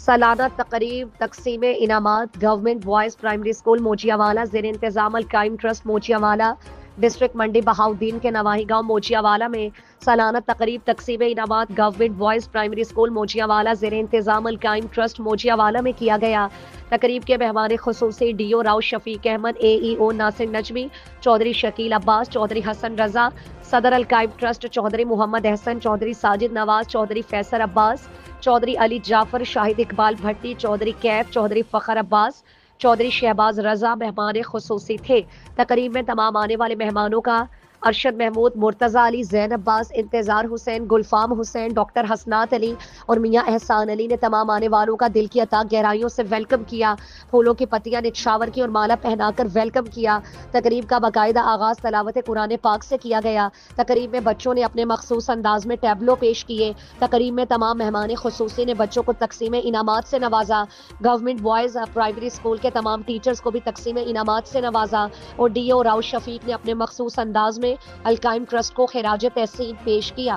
सालाना तकरीब तकसीम इनामात गवर्नमेंट बॉयज़ प्राइमरी स्कूल मोचियावाला ज़ेर इंतज़ाम अल कायम ट्रस्ट मोचियावाला डिस्ट्रिक्ट मंडी बहाउद्दीन के नवाही गांव मोचियावाला में सालाना तकरीब तकसीम इनामात गवर्नमेंट बॉयज़ प्राइमरी स्कूल मोचियावाला ज़ेर इंतज़ाम अल कायम ट्रस्ट मोचियावाला में किया गया। तकरीब के मेहमान खुसूसी डीओ राव शफीक अहमद, AEO नासिर नजमी, चौधरी शकील अब्बास, चौधरी हसन रजा, सदर अल कायम ट्रस्ट चौधरी मोहम्मद अहसन, चौधरी साजिद नवाज, चौधरी फैसल अब्बास, चौधरी अली जाफर, शाहिद इकबाल भट्टी, चौधरी कैफ, चौधरी फ़खर अब्बास, चौधरी शहबाज रजा मेहमान खुसूसी थे। तकरीब में तमाम आने वाले मेहमानों का अरशद महमूद, मुर्तज़ा अली, ज़ैन अब्बास, इंतज़ार हुसैन, गुलफाम हुसैन, डॉक्टर हसनात अली और मियाँ एहसान अली ने तमाम आने वालों का दिल की अता गहराइयों से वेलकम किया। फूलों की पत्तियां निछावर की और माला पहनाकर वेलकम किया। तकरीब का बाकायदा आगाज तलावत कुरान पाक से किया गया। तकरीब में बच्चों ने अपने मखसूस अंदाज में टैबलो पेश किए। तकरीब में तमाम मेहमान खुसूसी ने बच्चों को तकसीम इनामात से नवाजा। गवर्नमेंट बॉयज़ प्राइमरी स्कूल के तमाम टीचर्स को भी तकसीम इनामात से नवाजा और DO राव शफीक ने अपने मखसूस अंदाज में अल कायम ट्रस्ट को खिराज तहसीन पेश किया।